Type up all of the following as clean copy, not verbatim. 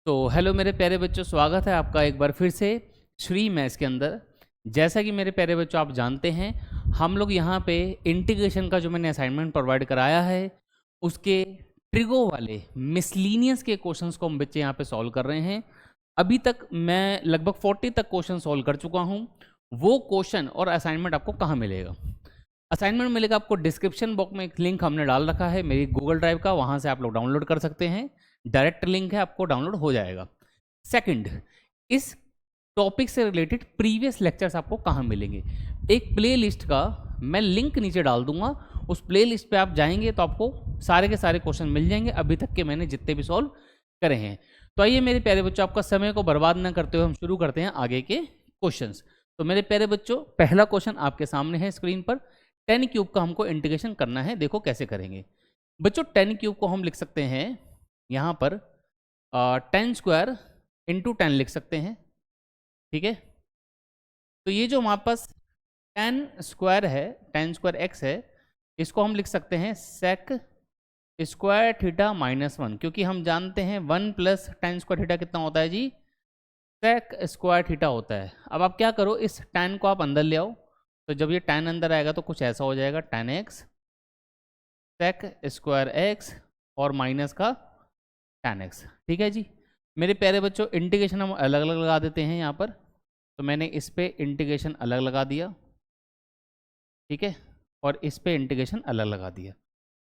तो हेलो मेरे प्यारे बच्चों, स्वागत है आपका एक बार फिर से श्री मैथ्स के अंदर। जैसा कि मेरे प्यारे बच्चों आप जानते हैं, हम लोग यहाँ पे इंटीग्रेशन का जो मैंने असाइनमेंट प्रोवाइड कराया है उसके ट्रिगो वाले मिसलीनियस के क्वेश्चंस को हम बच्चे यहाँ पे सॉल्व कर रहे हैं। अभी तक मैं लगभग 40 तक क्वेश्चन सॉल्व कर चुका हूँ। वो क्वेश्चन और असाइनमेंट आपको कहाँ मिलेगा? असाइनमेंट मिलेगा आपको डिस्क्रिप्शन बॉक्स में। एक लिंक हमने डाल रखा है मेरी गूगल ड्राइव का, वहाँ से आप लोग डाउनलोड कर सकते हैं। डायरेक्ट लिंक है, आपको डाउनलोड हो जाएगा। सेकंड, इस टॉपिक से रिलेटेड प्रीवियस लेक्चर्स आपको कहाँ मिलेंगे? एक प्ले लिस्ट का मैं लिंक नीचे डाल दूंगा। उस प्ले लिस्ट पर आप जाएंगे तो आपको सारे के सारे क्वेश्चन मिल जाएंगे, अभी तक के मैंने जितने भी सॉल्व करे हैं। तो आइए मेरे प्यारे बच्चों, आपका समय को बर्बाद न करते हुए हम शुरू करते हैं आगे के क्वेश्चंस। तो मेरे प्यारे बच्चों, पहला क्वेश्चन आपके सामने है स्क्रीन पर। 10 क्यूब का हमको इंटीग्रेशन करना है। देखो कैसे करेंगे बच्चों। 10 क्यूब को हम लिख सकते हैं यहाँ पर 10 स्क्वायर इंटू 10 लिख सकते हैं, ठीक है। तो ये जो हमारे पास 10 स्क्वायर है, 10 स्क्वायर एक्स है, इसको हम लिख सकते हैं सेक स्क्वायर थीटा माइनस 1, क्योंकि हम जानते हैं 1 प्लस 10 स्क्वायर थीटा कितना होता है जी? सेक स्क्वायर थीटा होता है। अब आप क्या करो, इस 10 को आप अंदर ले आओ। तो जब ये 10 अंदर आएगा तो कुछ ऐसा हो जाएगा, 10x सेक स्क्वायर एक्स और माइनस का 10x, ठीक है जी। मेरे प्यारे बच्चों, इंटीग्रेशन हम अलग अलग लगा देते हैं यहाँ पर। तो मैंने इस पे इंटीग्रेशन अलग लगा दिया, ठीक है, और इस पे इंटीग्रेशन अलग लगा दिया।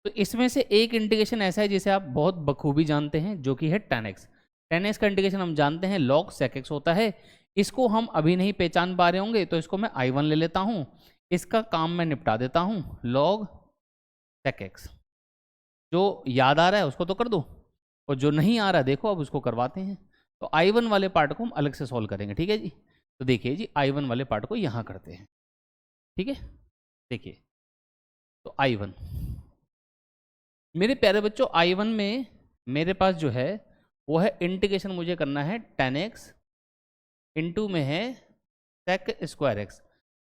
तो इसमें से एक इंटीग्रेशन ऐसा है जिसे आप बहुत बखूबी जानते हैं, जो कि है 10x। 10x का इंटीग्रेशन हम जानते हैं log sec x होता है। इसको हम अभी नहीं पहचान पा रहे होंगे, तो इसको मैं I1 ले लेता हूँ। इसका काम मैं निपटा देता हूँ, log sec x। जो याद आ रहा है उसको तो कर दो, और जो नहीं आ रहा देखो अब उसको करवाते हैं। तो I1 वाले पार्ट को हम अलग से सॉल्व करेंगे, ठीक है जी। तो देखिए जी, I1 वाले पार्ट को यहाँ करते हैं, ठीक है। देखिए, तो I1, मेरे प्यारे बच्चों, I1 में मेरे पास जो है वो है इंटीग्रेशन, मुझे करना है 10x इंटू में है सेक स्क्वायर एक्स।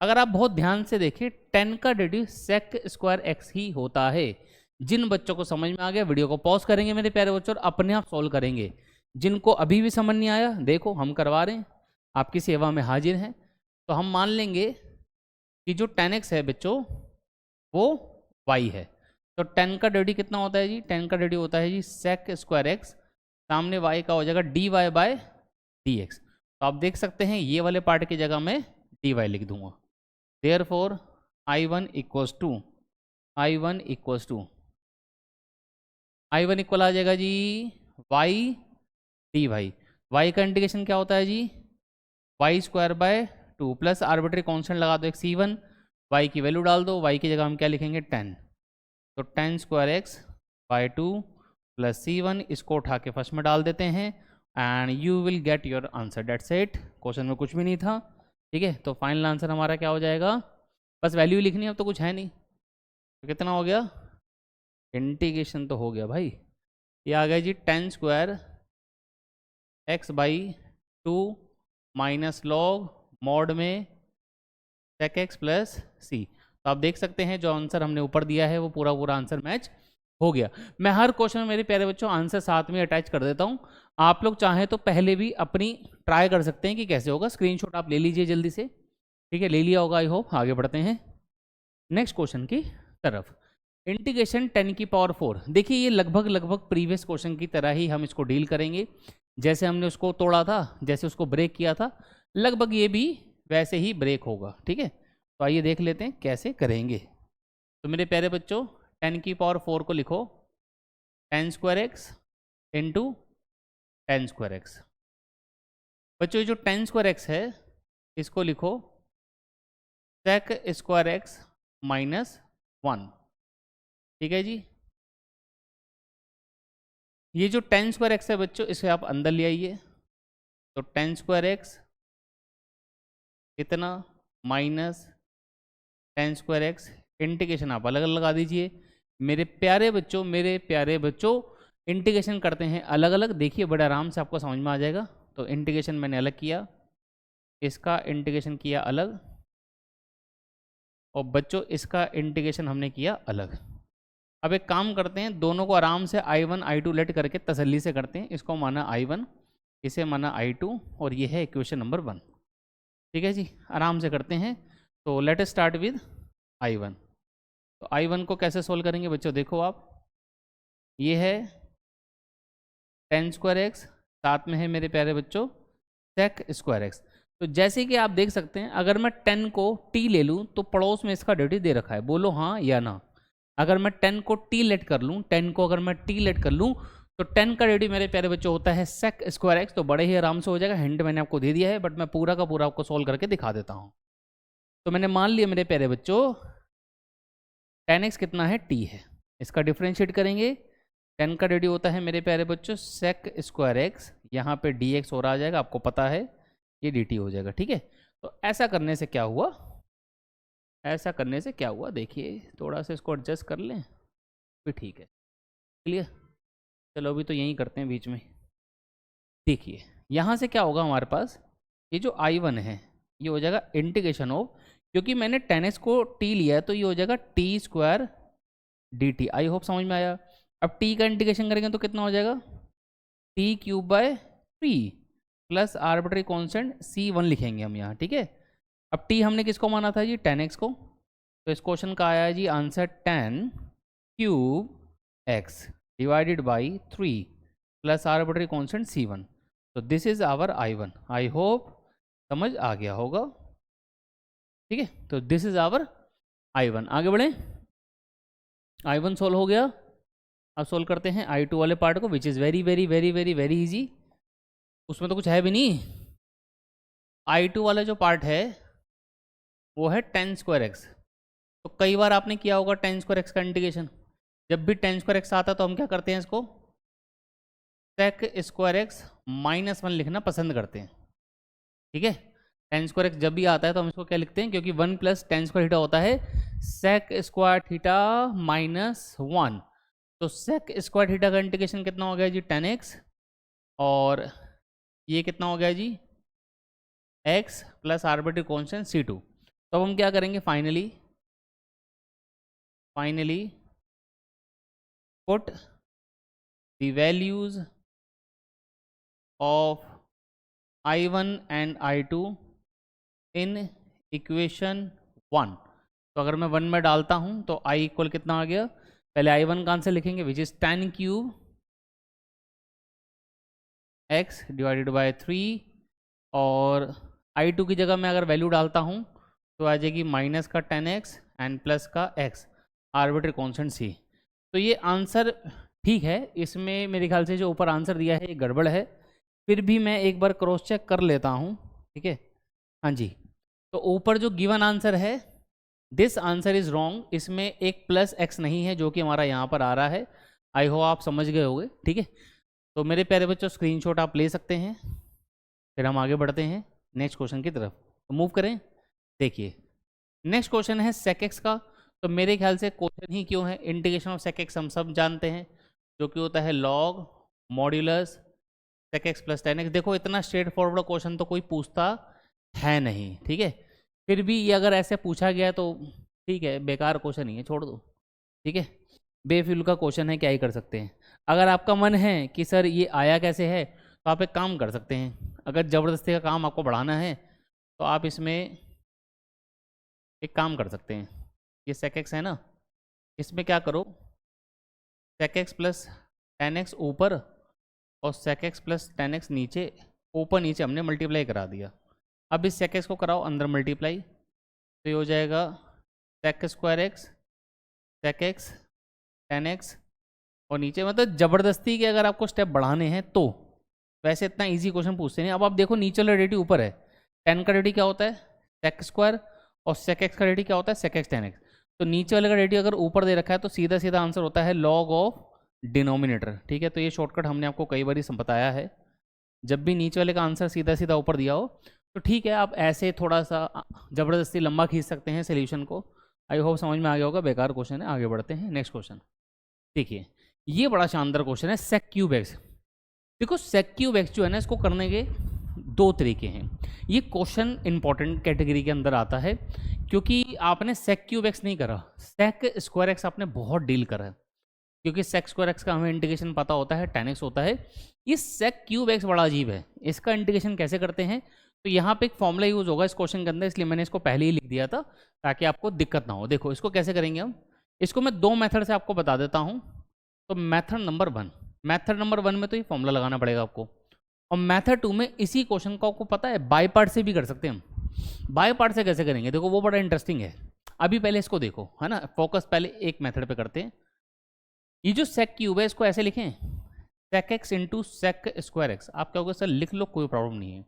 अगर आप बहुत ध्यान से देखें, 10 का डेरिवेटिव सेक स्क्वायर एक्स ही होता है। जिन बच्चों को समझ में आ गया वीडियो को पॉज करेंगे मेरे प्यारे बच्चों, और अपने आप सॉल्व करेंगे। जिनको अभी भी समझ नहीं आया, देखो हम करवा रहे हैं, आपकी सेवा में हाजिर हैं। तो हम मान लेंगे कि जो 10x है बच्चों वो y है। तो 10 का डेरिवेटिव कितना होता है जी? 10 का डेरिवेटिव होता है जी सेक स्क्वायर एक्स, सामने y का हो जाएगा dy बाय dx। तो आप देख सकते हैं ये वाले पार्ट की जगह मैं dy लिख दूंगा। Therefore I1 equals to I1 equal आ जाएगा जी y dy। y का इंटीग्रेशन क्या होता है जी? y square by 2 plus arbitrary constant लगा दो एक c1, y की वैल्यू डाल दो। y की जगह हम क्या लिखेंगे? 10। तो 10 square x bye 2 plus c1, इसको उठा के फर्स्ट में डाल देते हैं and you will get your answer. That's it. Question में कुछ भी नहीं था, ठीक है। तो फाइनल आंसर हमारा क्या हो जाएगा? बस वैल्यू लिखनी है, अब तो कुछ है नहीं। तो कितना हो गया? इंटीग्रेशन तो हो गया भाई। ये आ गया जी 10 square x by 2 minus log mod में सेक एक्स प्लस सी। तो आप देख सकते हैं जो आंसर हमने ऊपर दिया है वो पूरा पूरा आंसर मैच हो गया। मैं हर क्वेश्चन में मेरे प्यारे बच्चों आंसर साथ में अटैच कर देता हूँ। आप लोग चाहें तो पहले भी अपनी ट्राई कर सकते हैं कि कैसे होगा। स्क्रीनशॉट आप ले लीजिए जल्दी से, ठीक है। ले लिया होगा आई होप। आगे बढ़ते हैं नेक्स्ट क्वेश्चन की तरफ। इंटीग्रेशन 10 की पावर 4। देखिए ये लगभग प्रीवियस क्वेश्चन की तरह ही हम इसको डील करेंगे। जैसे हमने उसको तोड़ा था, जैसे उसको ब्रेक किया था, लगभग ये भी वैसे ही ब्रेक होगा, ठीक है। तो आइए देख लेते हैं कैसे करेंगे। तो मेरे प्यारे बच्चों, 10 की पावर 4 को लिखो 10 square x into 10 square x. बच्चों ये जो 10 स्क्वायर एक्स है इसको लिखो सेक स्क्वायर एक्स माइनस 1, ठीक है जी। ये जो 10 स्क्वायर एक्स है बच्चों, इसे आप अंदर ले आइए। तो 10 स्क्वायर एक्स इतना माइनस 10 स्क्वायर एक्स, इंटीग्रेशन आप अलग अलग लगा दीजिए। मेरे प्यारे बच्चों इंटीग्रेशन करते हैं अलग अलग। देखिए बड़े आराम से आपको समझ में आ जाएगा। तो इंटीग्रेशन मैंने अलग किया, इसका इंटीग्रेशन किया अलग, और बच्चों इसका इंटीग्रेशन हमने किया अलग। अब एक काम करते हैं, दोनों को आराम से I1 I2 लेट करके तसल्ली से करते हैं। इसको माना I1 इसे माना I2 और ये है इक्वेशन नंबर 1। ठीक है जी, आराम से करते हैं। तो let us start with I1। तो I1 को कैसे सोल्व करेंगे बच्चों, देखो आप, ये है tan स्क्वायर एक्स, साथ में है मेरे प्यारे बच्चों sec स्क्वायर एक्स। तो जैसे कि आप देख सकते हैं, अगर मैं 10 को t ले लूँ तो पड़ोस में इसका डेरिवेटिव दे रखा है, बोलो हाँ या ना। अगर मैं 10 को t लेट कर लूँ, 10 को अगर मैं t लेट कर लूँ तो 10 का डेरिवेटिव मेरे प्यारे बच्चों होता है sec स्क्वायर एक्स। तो बड़े ही आराम से हो जाएगा, हिंट मैंने आपको दे दिया है, बट मैं पूरा का पूरा आपको सोल्व करके दिखा देता हूँ। तो मैंने मान लिया मेरे प्यारे बच्चों tan x कितना है, t है, इसका डिफ्रेंशिएट करेंगे। 10 का डेरिवेटिव होता है मेरे प्यारे बच्चों sec स्क्वायर एक्स, यहाँ पे dx और आ जाएगा, आपको पता है ये dt हो जाएगा। ठीक है, तो ऐसा करने से क्या हुआ, ऐसा करने से क्या हुआ, देखिए थोड़ा सा इसको एडजस्ट कर लें फिर ठीक है, क्लियर। चलो अभी तो यहीं करते हैं बीच में। देखिए यहाँ से क्या होगा हमारे पास, ये जो I1 है ये हो जाएगा इंटीग्रेशन ऑफ, क्योंकि मैंने tan x को t लिया है तो ये हो जाएगा t स्क्वायर dt। आई होप समझ में आया। अब t का इंटीग्रेशन करेंगे तो कितना हो जाएगा, t cube by 3 plus arbitrary constant c1 लिखेंगे हम यहाँ। ठीक है, अब t हमने किसको माना था जी, tan x को। तो इस क्वेश्चन का आया है जी answer tan cube x divided by 3 plus arbitrary constant c1। तो this is our I1। I hope समझ आ गया होगा। ठीक है, तो दिस इज आवर I1। आगे बढ़े, I1 सोल्व हो गया। अब सोल्व करते हैं I2 वाले पार्ट को, which is very very very very very easy. उसमें तो कुछ है भी नहीं। I2 वाला जो पार्ट है वो है tan स्क्वायर एक्स। तो कई बार आपने किया होगा tan स्क्वायर एक्स का इंटीग्रेशन। जब भी tan स्क्वायर एक्स आता है तो हम क्या करते हैं, इसको sec स्क्वायर एक्स -1 लिखना पसंद करते हैं। ठीक है, tan स्क्वायर एक्स जब भी आता है तो हम इसको क्या लिखते हैं, क्योंकि 1 प्लस tan स्क्वायर थीटा होता है sec स्क्वायर थीटा -1। तो sec स्क्वायर थीटा का इंटीग्रेशन कितना हो गया जी, tan x, और ये कितना हो गया जी, x plus arbitrary constant c2। तो अब हम क्या करेंगे, finally put the values of I1 and I2 in equation 1। तो अगर मैं 1 में डालता हूं तो I इक्वल कितना आ गया, पहले I1 का आंसर लिखेंगे which is tan cube x divided by 3, और I2 की जगह मैं अगर वैल्यू डालता हूं तो आ जाएगी माइनस का tan x एंड प्लस का x आर्बिट्री कॉन्स्टेंट c। तो ये आंसर ठीक है, इसमें मेरे ख्याल से जो ऊपर आंसर दिया है ये गड़बड़ है, फिर भी मैं एक बार क्रॉस चेक कर लेता हूँ। ठीक है, हाँ जी, तो ऊपर जो गिवन आंसर है दिस आंसर इज़ रॉन्ग, इसमें एक प्लस एक्स नहीं है जो कि हमारा यहाँ पर आ रहा है। आई होप आप समझ गए होंगे। ठीक है, तो मेरे प्यारे बच्चों स्क्रीनशॉट आप ले सकते हैं, फिर हम आगे बढ़ते हैं नेक्स्ट क्वेश्चन की तरफ। तो मूव करें, देखिए नेक्स्ट क्वेश्चन है sec x का। तो मेरे ख्याल से क्वेश्चन ही क्यों है, इंटीग्रेशन ऑफ sec x हम सब जानते हैं, जो कि होता है log modulus sec x plus tan x। देखो इतना स्ट्रेट फॉरवर्ड क्वेश्चन तो कोई पूछता है नहीं। ठीक है, फिर भी ये अगर ऐसे पूछा गया तो ठीक है, बेकार क्वेश्चन ही है, छोड़ दो। ठीक है, बेफिल का क्वेश्चन है, क्या ही कर सकते हैं। अगर आपका मन है कि सर ये आया कैसे है, तो आप एक काम कर सकते हैं, अगर ज़बरदस्ती का काम आपको बढ़ाना है तो आप इसमें एक काम कर सकते हैं, ये sec x है ना, इसमें क्या करो, sec x plus tan x ऊपर और sec x plus tan x नीचे, ऊपर नीचे हमने मल्टीप्लाई करा दिया। अब इस sec x को कराओ अंदर मल्टीप्लाई, तो ये हो जाएगा sec square x sec x tan x, और नीचे मतलब ज़बरदस्ती के अगर आपको स्टेप बढ़ाने हैं तो वैसे इतना इजी क्वेश्चन पूछते नहीं। अब आप देखो नीचे वाला डेरिवेटिव ऊपर है, tan का डेरिवेटिव क्या होता है sec स्क्वायर, और sec x का डेरिवेटिव क्या होता है sec x tan x। तो नीचे वाले का डेरिवेटिव अगर ऊपर दे रखा है तो सीधा सीधा आंसर होता है log ऑफ डिनोमिनेटर। ठीक है, तो ये शॉर्टकट हमने आपको कई बार बताया है, जब भी नीचे वाले का आंसर सीधा सीधा ऊपर दिया हो तो ठीक है, आप ऐसे थोड़ा सा ज़बरदस्ती लंबा खींच सकते हैं सोल्यूशन को। आई होप समझ में आ गया होगा, बेकार क्वेश्चन है। आगे बढ़ते हैं नेक्स्ट क्वेश्चन। देखिए ये बड़ा शानदार क्वेश्चन है, sec क्यूब एक्स। देखो sec क्यूब एक्स जो है ना, इसको करने के दो तरीके हैं। ये क्वेश्चन इंपॉर्टेंट कैटेगरी के अंदर आता है, क्योंकि आपने sec क्यूब एक्स नहीं करा, sec स्क्वायर एक्स आपने बहुत डील करा है। क्योंकि सेक स्क्वायर एक्स का हमें इंटीग्रेशन पता होता है, tan x होता है। ये सेक क्यूब एक्स बड़ा अजीब है, इसका इंटीग्रेशन कैसे करते हैं? तो यहाँ पे एक फॉर्मूला यूज़ होगा इस क्वेश्चन के अंदर, इसलिए मैंने इसको पहले ही लिख दिया था ताकि आपको दिक्कत ना हो। देखो इसको कैसे करेंगे हम, इसको मैं दो मेथड से आपको बता देता हूँ। तो मेथड नंबर वन में तो ये फॉर्मूला लगाना पड़ेगा आपको, और मेथड 2 में इसी क्वेश्चन को आपको पता है बाय पार्ट से भी कर सकते हैं हम। बाय पार्ट से कैसे करेंगे देखो, वो बड़ा इंटरेस्टिंग है। अभी पहले इसको देखो, है ना, फोकस पहले एक मेथड पे करते हैं। ये जो सेक क्यूब है इसको ऐसे लिखें, sec x into sec square x. आप क्या होगा सर, लिख लो, कोई प्रॉब्लम नहीं है।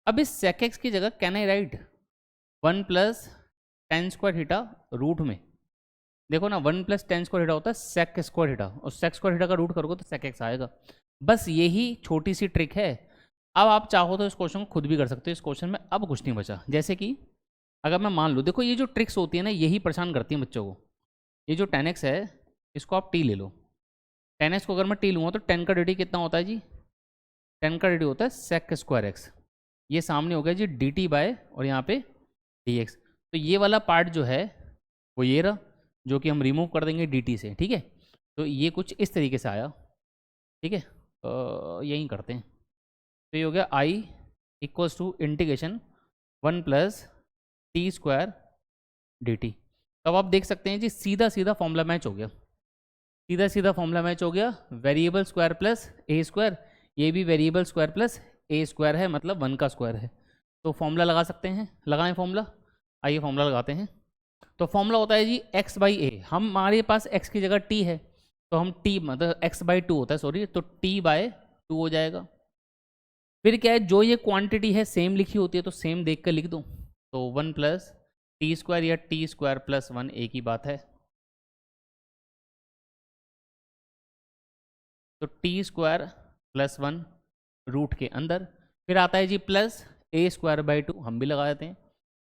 अब इस सेक एक्स की जगह can I write 1 plus tan square theta root में। देखो ना, 1 प्लस टेन स्क्वायर थीटा होता है सेक स्क्वायर थीटा, और सेक स्क्वायर थीटा का रूट करोगे तो सेक एक्स आएगा। बस यही छोटी सी ट्रिक है। अब आप चाहो तो इस क्वेश्चन को खुद भी कर सकते हो। इस क्वेश्चन में अब कुछ नहीं बचा। जैसे कि अगर मैं मान लूँ, देखो ये जो ट्रिक्स होती है ना, यही परेशान करती हैं बच्चों को। ये जो tan x है, इसको आप t ले लो। tan x को अगर मैं t लूँगा तो 10 का dt कितना होता है जी? 10 का dt होता है सेक स्क्वायर एक्स। ये सामने हो गया जी dt बाय, और यहाँ पे dx। तो ये वाला पार्ट जो है वो ये रहा, जो कि हम रिमूव कर देंगे dt से, ठीक है। तो ये कुछ इस तरीके से आया, ठीक है। यही करते हैं। तो ये हो गया i equals to integration 1 plus t square d t. तो अब आप देख सकते हैं जी, सीधा सीधा फॉर्मूला मैच हो गया, सीधा सीधा फॉर्मूला मैच हो गया। वेरिएबल स्क्वायर प्लस ए स्क्वायर, ये भी वेरिएबल स्क्वायर प्लस ए स्क्वायर है, मतलब 1 का स्क्वायर है। तो फॉर्मूला लगा सकते हैं, लगाएं फॉर्मूला। आइए फॉर्मूला लगाते हैं। तो फॉर्मूला होता है जी x बाई ए। हमारे पास x की जगह t है, तो हम t मतलब x बाई 2 होता है, सॉरी, तो t बाय 2 हो जाएगा। फिर क्या है, जो ये क्वांटिटी है सेम लिखी होती है तो सेम देख कर लिख दो। तो 1 प्लस टी स्क्वायर या टी स्क्वायर प्लस 1 एक ही बात है। तो टी स्क्वायर प्लस 1 रूट के अंदर, फिर आता है जी प्लस ए स्क्वायर बाई 2, हम भी लगा देते हैं।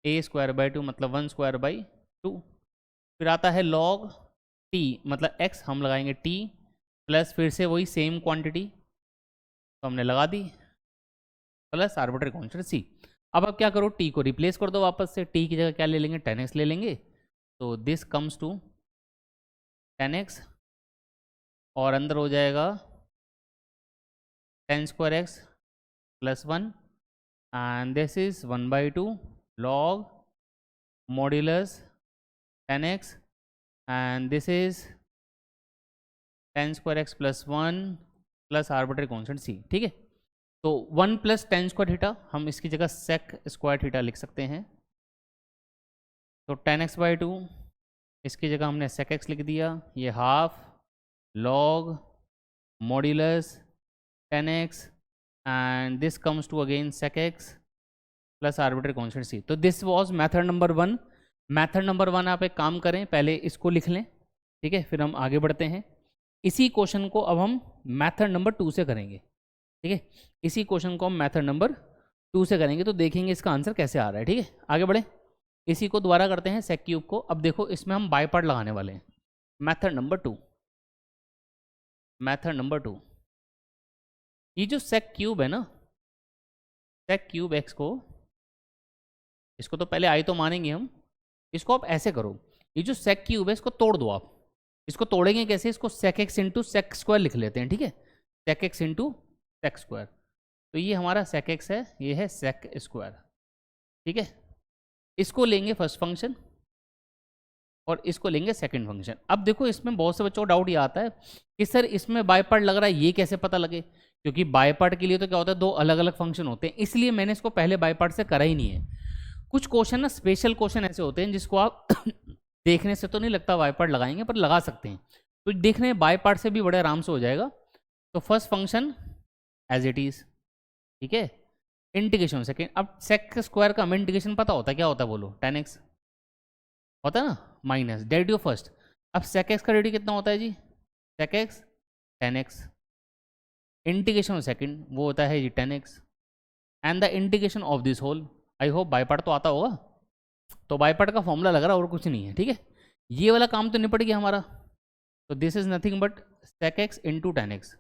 ए स्क्वायर बाई 2 मतलब 1 स्क्वायर बाई 2। फिर आता है लॉग टी मतलब x, हम लगाएंगे t प्लस फिर से वही सेम क्वांटिटी, तो हमने लगा दी, प्लस आर्बिट्रेरी कांस्टेंट c। अब आप क्या करो, t को रिप्लेस कर दो वापस से। t की जगह क्या ले लेंगे, tan x ले लेंगे। तो this comes to tan x, और अंदर हो जाएगा tan square x plus 1, and this is 1 by 2 log modulus tan x, and this is tan square x plus 1 plus arbitrary constant c, ठीक है। तो 1 प्लस tan स्क्वायर थीटा, हम इसकी जगह सेक स्क्वायर थीटा लिख सकते हैं। तो tan x बाई 2, इसकी जगह हमने सेक एक्स लिख दिया। ये half log modulus tan x, and this comes to again sec x plus arbitrary constant c। तो this was method number 1। Method number 1 आप एक काम करें, पहले इसको लिख लें, ठीक है, फिर हम आगे बढ़ते हैं। इसी क्वेश्चन को अब हम मेथड नंबर 2 से करेंगे, ठीक है। इसी क्वेश्चन को हम मेथड नंबर 2 से करेंगे, तो देखेंगे इसका आंसर कैसे आ रहा है, ठीक है। आगे बढ़े, इसी को दोबारा करते हैं सेक क्यूब को। अब देखो इसमें हम बाय पार्ट लगाने वाले हैं। मेथड नंबर 2, मेथड नंबर 2, ये जो सेक क्यूब है ना, सेक क्यूब एक्स को, इसको तो पहले आई तो मानेंगे हम। इसको आप ऐसे करो, ये जो सेक क्यूब है इसको तोड़ दो आप। इसको तोड़ेंगे कैसे, इसको sec x into sec square लिख लेते हैं, ठीक है। Sec x into sec square, तो ये हमारा सेक एक्स है, ये है सेक स्क्वायर, ठीक है। इसको लेंगे फर्स्ट फंक्शन और इसको लेंगे सेकंड फंक्शन। अब देखो इसमें बहुत से बच्चों को डाउट ये आता है कि सर इसमें बाय पार्ट लग रहा है, ये कैसे पता लगे? क्योंकि बाय पार्ट के लिए तो क्या होता है, दो अलग अलग फंक्शन होते हैं, इसलिए मैंने इसको पहले बाय पार्ट से करा ही नहीं है। कुछ क्वेश्चन ना स्पेशल क्वेश्चन ऐसे होते हैं जिसको आप देखने से तो नहीं लगता बाय पार्ट लगाएंगे, पर लगा सकते हैं। तो देखने में बाय पार्ट से भी बड़े आराम से हो जाएगा। तो first function as it is, ठीक है। इंटीग्रेशन सेकेंड, अब सेक स्क्वायर का हमें इंटीग्रेशन पता होता है, क्या होता है बोलो, tan x होता है ना, माइनस डेरिवेटिव फर्स्ट। अब सेक एक्स का डेरिवेटिव कितना होता है जी, sec x tan x। Integration second वो होता है जी tan x, and the integration of this whole. I hope by part तो आता होगा। तो बाय पार्ट का फॉर्मूला लग रहा है और कुछ नहीं है, ठीक है। ये वाला काम तो निपट गया हमारा। तो this is nothing but sec x into tan x,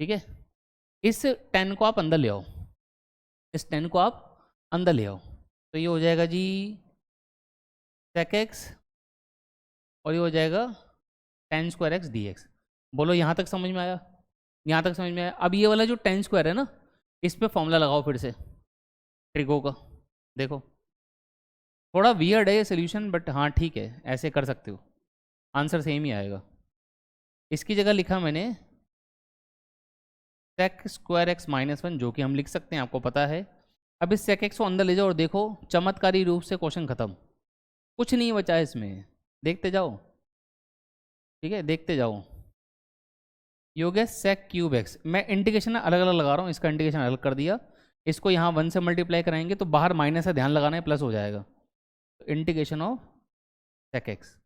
ठीक है। इस tan को आप अंदर ले आओ, इस tan को आप अंदर ले आओ, तो ये हो जाएगा जी सेक एक्स, और ये हो जाएगा tan square x d x. बोलो यहाँ तक समझ में आया? यहाँ तक समझ में आया? अब ये वाला जो 10 स्क्वायर है ना, इस पे फॉर्मूला लगाओ फिर से ट्रिगो का। देखो थोड़ा वियर्ड है ये सोल्यूशन, बट हाँ ठीक है, ऐसे कर सकते हो, आंसर सेम ही आएगा। इसकी जगह लिखा मैंने सेक स्क्वायर एक्स माइनस 1, जो कि हम लिख सकते हैं, आपको पता है। अब इस सेक एक्स को अंदर ले जाओ और देखो चमत्कारी रूप से क्वेश्चन खत्म, कुछ नहीं बचा है इसमें, देखते जाओ, ठीक है, देखते जाओ। ये हो गया सेक क्यूब एक्स। मैं इंटीग्रेशन अलग अलग लगा रहा हूँ, इसका इंटीग्रेशन अलग कर दिया, इसको यहाँ 1 से मल्टीप्लाई कराएंगे तो बाहर माइनस है, ध्यान लगाना है, प्लस हो जाएगा, तो इंटीग्रेशन ऑफ सेक एक्स,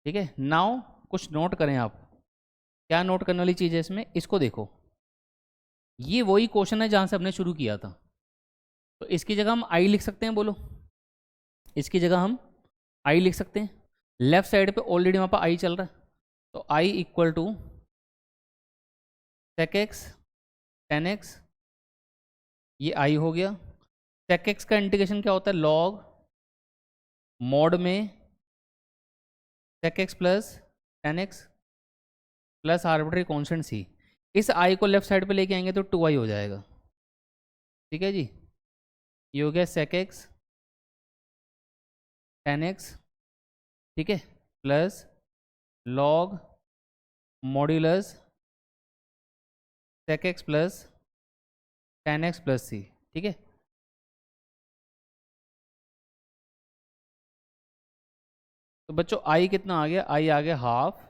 ठीक है। नाउ कुछ नोट करें आप, क्या नोट करने वाली चीज़ है इसमें, इसको देखो, ये वही क्वेश्चन है जहाँ से हमने शुरू किया था, तो इसकी जगह हम आई लिख सकते हैं, बोलो, इसकी जगह हम आई लिख सकते हैं। लेफ्ट साइड पे ऑलरेडी वहाँ पर आई चल रहा है, तो I equal to sec x tan x, ये आई हो गया। सेक एक्स का इंटीग्रेशन क्या होता है, लॉग मॉड में sec x plus tan x plus arbitrary constant C. इस आई को लेफ्ट साइड पे लेके आएंगे तो 2i हो जाएगा, ठीक है जी। ये हो गया सेक एक्स टेन एक्स, ठीक है, plus log modulus sec x plus tan x plus C, ठीक है। तो बच्चों आई कितना आ गया, आई आ गया हाफ।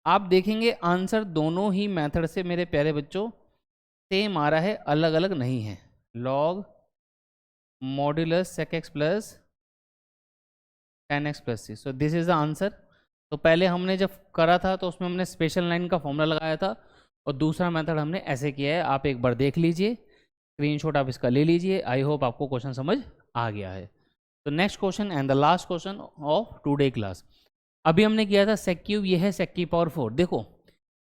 आप देखेंगे आंसर दोनों ही मेथड से मेरे प्यारे बच्चों सेम आ रहा है, अलग अलग नहीं है। Log modulus sec x plus tan x plus c, so this is the answer. तो पहले हमने जब करा था तो उसमें हमने स्पेशल लाइन का फॉर्मूला लगाया था, और दूसरा मेथड हमने ऐसे किया है, आप एक बार देख लीजिए, स्क्रीनशॉट आप इसका ले लीजिए। आई होप आपको क्वेश्चन समझ आ गया है। तो next question and the last question of today class, अभी हमने किया था सेक क्यूब, ये है सेक की पावर 4। देखो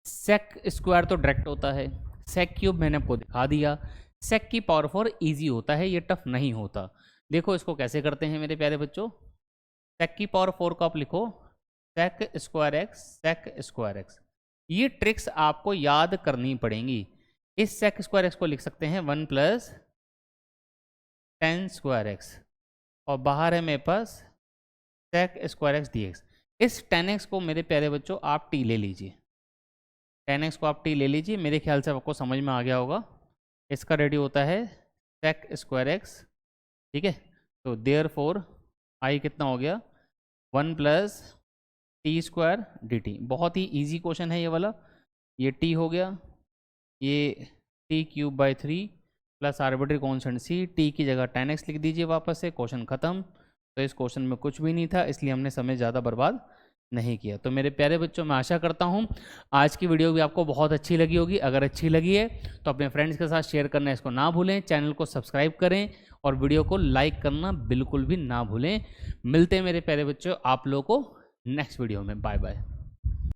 सेक स्क्वायर तो डायरेक्ट होता है, सेक क्यूब मैंने आपको दिखा दिया, सेक की पावर 4 ईजी होता है, ये टफ नहीं होता। देखो इसको कैसे करते हैं मेरे प्यारे बच्चों, सेक की पावर 4 को आप लिखो sec square x, sec square x. ये ट्रिक्स आपको याद करनी पड़ेंगी। इस सेक स्क्वायर एक्स को लिख सकते हैं 1 प्लस टेन स्क्वायर एक्स, और बाहर है मेरे पास sec square x d x. इस टेन एक्स को मेरे प्यारे बच्चों आप टी ले लीजिए, टेन एक्स को आप टी ले लीजिए, मेरे ख्याल से आपको समझ में आ गया होगा। इसका रेडी होता है सेक स्क्वायर एक्स, ठीक है। तो देयर फोर आई कितना हो गया 1 plus t square d T. बहुत ही ईजी क्वेश्चन है ये वाला। ये टी हो गया, ये t cube by 3 plus arbitrary constant c, t की जगह टेन एक्स लिख दीजिए, वापस से क्वेश्चन ख़त्म। तो इस क्वेश्चन में कुछ भी नहीं था, इसलिए हमने समय ज़्यादा बर्बाद नहीं किया। तो मेरे प्यारे बच्चों, मैं आशा करता हूँ आज की वीडियो भी आपको बहुत अच्छी लगी होगी। अगर अच्छी लगी है तो अपने फ्रेंड्स के साथ शेयर करना इसको ना भूलें, चैनल को सब्सक्राइब करें और वीडियो को लाइक करना बिल्कुल भी ना भूलें। मिलते हैं मेरे प्यारे बच्चों आप लोगों को नेक्स्ट वीडियो में। Bye bye.